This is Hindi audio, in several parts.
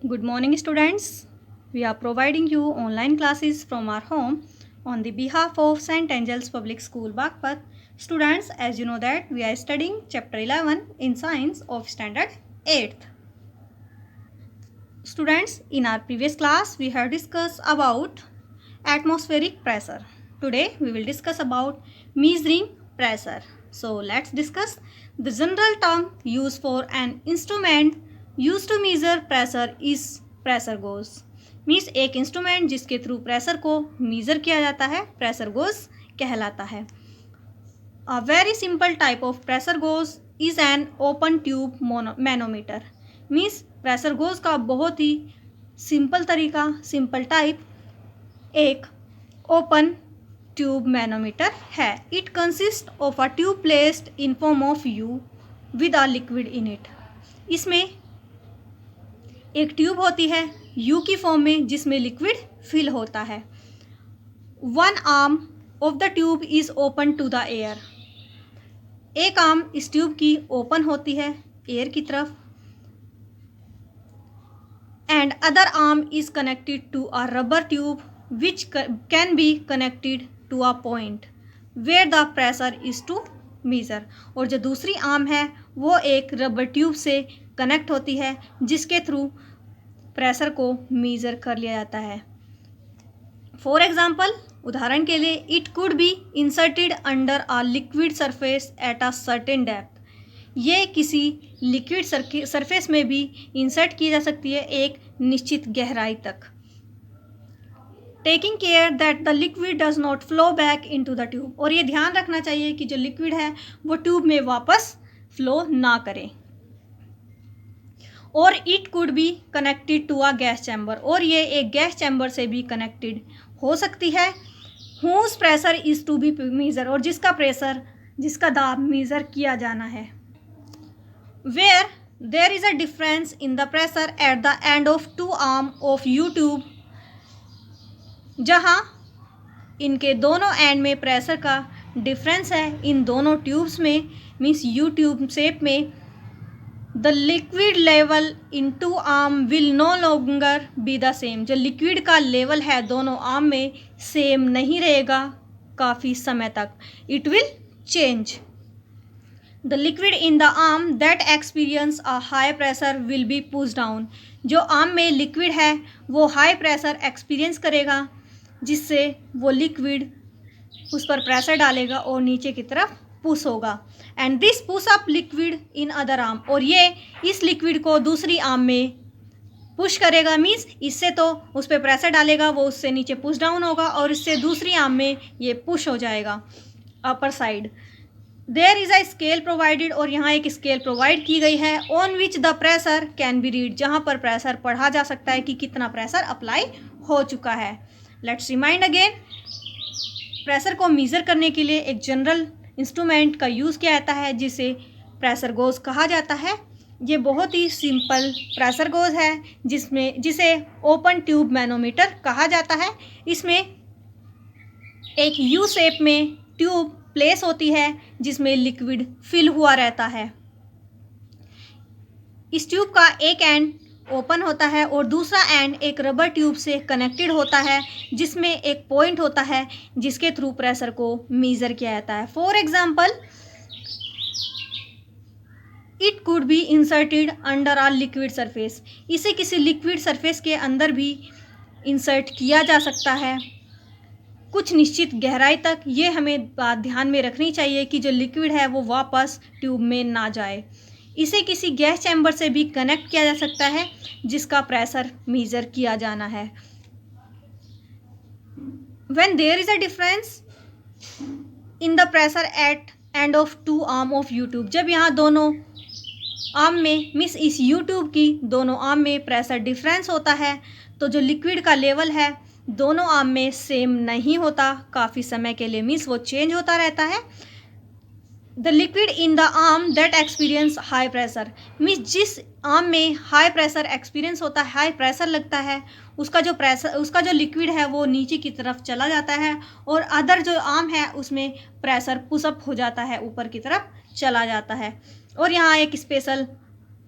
Good morning, students. We are providing you online classes from our home on the behalf of St. Angel's Public School, Bagpat. Students, as you know that we are studying Chapter 11 in Science of Standard 8th. Students, in our previous class, we have discussed about atmospheric pressure. Today, we will discuss about measuring pressure. So, let's discuss the general term used for an instrument used to measure pressure is pressure gauge. Means एक इंस्ट्रूमेंट जिसके थ्रू प्रेशर को मीज़र किया जाता है प्रेशर गोज कहलाता है. A very simple type of pressure goes is an open tube manometer. Means pressure goes का बहुत ही सिंपल तरीका, सिंपल टाइप एक ओपन ट्यूब मैनोमीटर है. It consist of a tube placed in form of you with a liquid in it. इसमें एक ट्यूब होती है यू की फॉर्म में जिसमें लिक्विड फिल होता है. One arm of the tube is open to the air. एक आर्म इस ट्यूब की ओपन होती है एयर की तरफ. And other arm is connected to a rubber tube which can be connected to a point where the pressure is to measure. और जो दूसरी आर्म है वो एक रबर ट्यूब से कनेक्ट होती है जिसके थ्रू प्रेशर को मीज़र कर लिया जाता है. फॉर एग्जाम्पल, उदाहरण के लिए, it could be inserted under a liquid surface at a certain depth. ये किसी लिक्विड सरफेस में भी इंसर्ट की जा सकती है एक निश्चित गहराई तक. Taking care that the liquid does not flow back into the tube. और ये ध्यान रखना चाहिए कि जो लिक्विड है वो ट्यूब में वापस फ्लो ना करे. और it could be connected to a gas chamber. और ये एक गैस चैम्बर से भी कनेक्टेड हो सकती है. Whose pressure is to be measure. और जिसका प्रेशर, जिसका दाब मीज़र किया जाना है. Where there is a difference in the pressure at the end of two arm of U tube. जहाँ इनके दोनों एंड में प्रेशर का डिफरेंस है इन दोनों ट्यूब्स में, मीन्स यू ट्यूब शेप में, the liquid level in two arm will no longer be the same. जो लिक्विड का लेवल है दोनों आर्म में सेम नहीं रहेगा काफ़ी समय तक. It will change. The liquid in the arm that experience a high pressure will be push down. जो आर्म में लिक्विड है वो हाई प्रेशर एक्सपीरियंस करेगा जिससे वो लिक्विड उस पर प्रेशर डालेगा और नीचे की तरफ पुश होगा. And this push up liquid in other arm. और ये इस लिक्विड को दूसरी आर्म में पुश करेगा. मीन्स इससे तो उस पर प्रेशर डालेगा वो उससे नीचे पुश डाउन होगा और इससे दूसरी आर्म में ये पुश हो जाएगा upper side. There is a scale provided. और यहाँ एक स्केल प्रोवाइड की गई है on which the pressure can be read. जहाँ पर प्रेशर पढ़ा जा सकता है कि कितना प्रेशर अप्लाई हो चुका है. Let's remind again. प्रेशर को मीज़र करने के लिए एक जनरल इंस्ट्रूमेंट का यूज़ किया जाता है जिसे प्रेशर गोज कहा जाता है. ये बहुत ही सिंपल प्रेशर गोज है जिसे ओपन ट्यूब मैनोमीटर कहा जाता है. इसमें एक यू शेप में ट्यूब प्लेस होती है जिसमें लिक्विड फिल हुआ रहता है. इस ट्यूब का एक एंड ओपन होता है और दूसरा एंड एक रबर ट्यूब से कनेक्टेड होता है जिसमें एक पॉइंट होता है जिसके थ्रू प्रेशर को मीज़र किया जाता है. For example, it could be inserted under a liquid surface. इसे किसी लिक्विड सरफेस के अंदर भी इंसर्ट किया जा सकता है कुछ निश्चित गहराई तक. ये हमें बात ध्यान में रखनी चाहिए कि जो लिक्विड है वो वापस ट्यूब में ना जाए. इसे किसी गैस चैम्बर से भी कनेक्ट किया जा सकता है जिसका प्रेशर मीज़र किया जाना है. When there is a difference in the pressure at end of two arm of U tube. जब यहाँ दोनों आर्म में, मीन्स इस यू ट्यूब की दोनों आर्म में प्रेशर डिफरेंस होता है तो जो लिक्विड का लेवल है दोनों आर्म में सेम नहीं होता काफ़ी समय के लिए. मीन्स वो चेंज होता रहता है. The liquid in the arm that experience high pressure. Means जिस आर्म में हाई प्रेशर एक्सपीरियंस होता है, हाई प्रेशर लगता है, उसका जो लिक्विड है वो नीचे की तरफ चला जाता है और अदर जो आर्म है उसमें प्रेशर पुशअप हो जाता है, ऊपर की तरफ चला जाता है. और यहाँ एक स्पेशल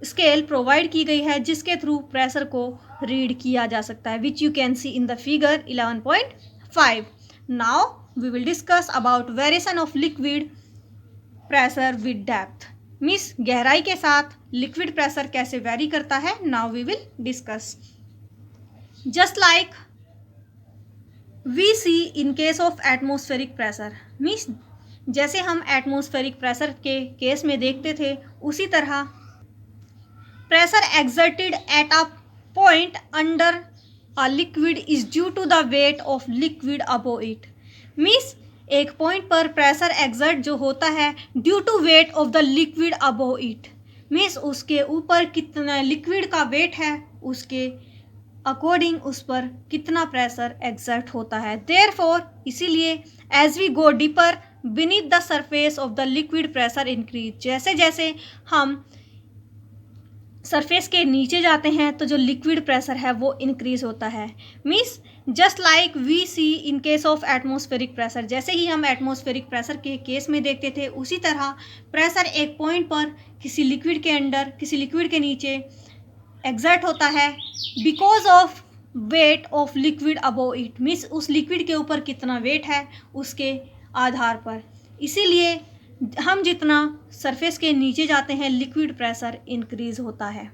स्केल प्रोवाइड की गई है जिसके थ्रू प्रेशर को रीड किया जा सकता है, which you can see in the figure 11.5. Now we will discuss about variation of liquid pressure with depth. Means गहराई के साथ लिक्विड प्रेशर कैसे वेरी करता है. Now we will discuss. Just like we see in case of atmospheric pressure. Means जैसे हम एटमोस्फेरिक प्रेशर के केस में देखते थे, उसी तरह pressure exerted at a point under a liquid is due to the weight of liquid above it. Means एक पॉइंट पर प्रेशर एक्सर्ट जो होता है due to weight of the liquid above it. Means उसके ऊपर कितना लिक्विड का वेट है उसके अकॉर्डिंग उस पर कितना प्रेशर एक्सर्ट होता है. देयरफॉर इसीलिए as we go deeper beneath the surface of the liquid pressure increase. जैसे जैसे हम सरफेस के नीचे जाते हैं तो जो लिक्विड प्रेशर है वो इंक्रीज होता है. Means just like we see in case of atmospheric pressure. जैसे ही हम एटमोस्फेरिक प्रेशर के केस में देखते थे, उसी तरह प्रेशर एक पॉइंट पर किसी लिक्विड के अंदर किसी लिक्विड के नीचे एक्सर्ट होता है because of weight of liquid above it. Means उस लिक्विड के ऊपर कितना वेट है उसके आधार पर. इसीलिए हम जितना सरफेस के नीचे जाते हैं लिक्विड प्रेशर इंक्रीज होता है.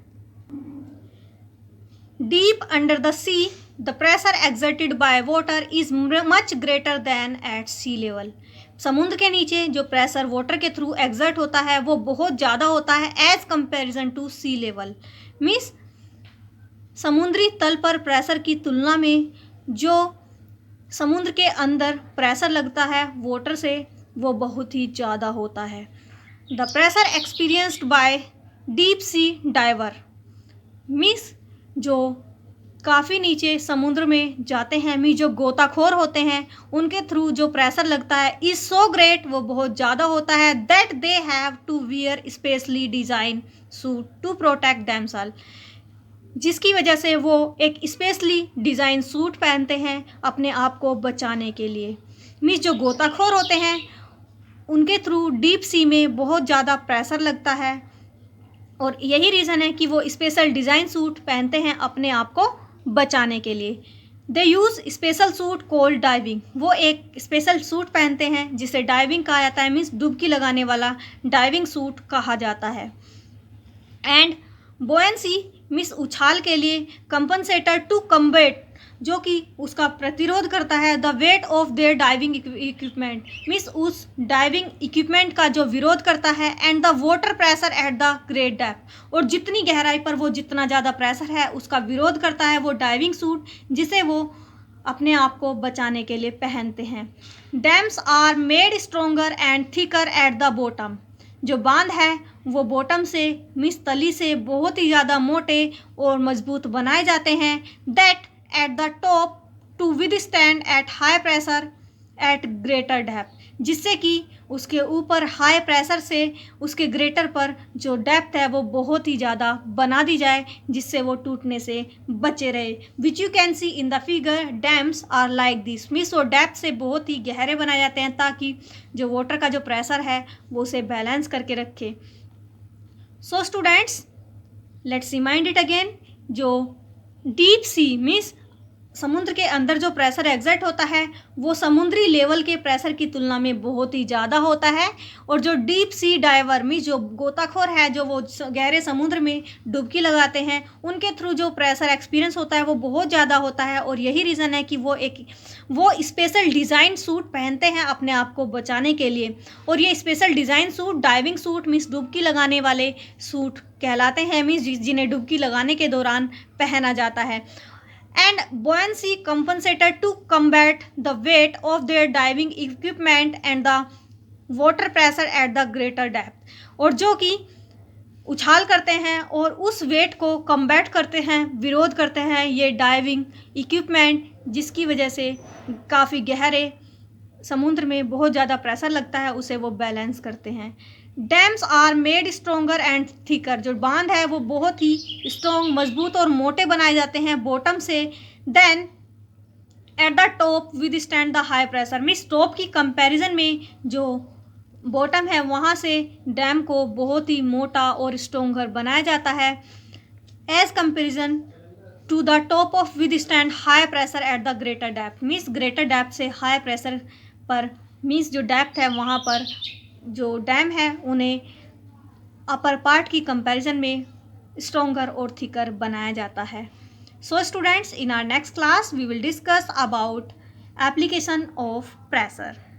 Deep under the sea the pressure exerted by water is much greater than at sea level. समुद्र के नीचे जो प्रेशर वाटर के थ्रू एक्सर्ट होता है वो बहुत ज़्यादा होता है as comparison to sea level. Means समुद्री तल पर प्रेशर की तुलना में जो समुद्र के अंदर प्रेशर लगता है वाटर से वो बहुत ही ज़्यादा होता है. The pressure experienced by deep sea diver. Means जो काफ़ी नीचे समुद्र में जाते हैं, मीन्स जो गोताखोर होते हैं, उनके थ्रू जो प्रेशर लगता है इज़ सो ग्रेट, वो बहुत ज़्यादा होता है that they have to wear specially design suit to protect themselves. जिसकी वजह से वो एक स्पेशली डिज़ाइन सूट पहनते हैं अपने आप को बचाने के लिए. मीन्स जो गोताखोर होते हैं उनके थ्रू डीप सी में बहुत ज़्यादा प्रेशर लगता है और यही रीज़न है कि वो स्पेशल डिज़ाइन सूट पहनते हैं अपने आप को बचाने के लिए. They use special suit called diving. वो एक स्पेशल सूट पहनते हैं जिसे डाइविंग कहा जाता है. मीन्स डुबकी लगाने वाला डाइविंग सूट कहा जाता है. एंड बोयंसी मीन्स उछाल के लिए, कंपनसेटर टू कम्बेट जो कि उसका प्रतिरोध करता है the weight of their diving equipment. Means उस डाइविंग इक्विपमेंट का जो विरोध करता है. And the water pressure at the great depth. और जितनी गहराई पर वो जितना ज़्यादा प्रेशर है उसका विरोध करता है वो डाइविंग सूट जिसे वो अपने आप को बचाने के लिए पहनते हैं. Dams are made stronger and thicker at the bottom. जो बांध है वो बॉटम से मीन्स तली से बहुत ही ज़्यादा मोटे और मजबूत बनाए जाते हैं. That at the top to withstand at high pressure at greater depth. जिससे कि उसके ऊपर हाई प्रेशर से उसके ग्रेटर पर जो डेप्थ है वो बहुत ही ज़्यादा बना दी जाए जिससे वो टूटने से बचे रहे. Which you can see in the figure. Dams are like this. Means वो डेप्थ से बहुत ही गहरे बनाए जाते हैं ताकि जो वाटर का जो प्रेशर है वो उसे बैलेंस करके रखे. So students let's remind it again. जो डीप सी मीन्स समुद्र के अंदर जो प्रेशर एग्जर्ट होता है वो समुद्री लेवल के प्रेशर की तुलना में बहुत ही ज़्यादा होता है. और जो डीप सी डाइवर मीन्स जो गोताखोर है जो वो गहरे समुद्र में डुबकी लगाते हैं उनके थ्रू जो प्रेशर एक्सपीरियंस होता है वो बहुत ज़्यादा होता है. और यही रीज़न है कि वो स्पेशल डिज़ाइन सूट पहनते हैं अपने आप को बचाने के लिए. और ये special design suit diving suit means डुबकी लगाने वाले सूट कहलाते हैं. मीन्स जिन्हें डुबकी लगाने के दौरान पहना जाता है. And buoyancy compensated to combat the weight of their diving equipment and the water pressure at the greater depth. और जो कि उछाल करते हैं और उस वेट को कम्बैट करते हैं, विरोध करते हैं ये डाइविंग इक्विपमेंट जिसकी वजह से काफ़ी गहरे समुद्र में बहुत ज़्यादा प्रेशर लगता है उसे वो बैलेंस करते हैं. Dams are made stronger and thicker. जो बांध है वो बहुत ही स्ट्रॉन्ग मजबूत और मोटे बनाए जाते हैं बॉटम से. Then at the top withstand the high pressure. Means top की कंपैरिजन में जो बॉटम है वहाँ से डैम को बहुत ही मोटा और स्ट्रोंगर बनाया जाता है as comparison to the top of withstand high pressure at the greater depth. Means greater depth से हाई प्रेशर पर, मीन्स जो डेप्थ है वहाँ पर जो डैम है उन्हें अपर पार्ट की कंपैरिजन में स्ट्रोंगर और थिकर बनाया जाता है। So students, in our next class we will discuss about application of pressure.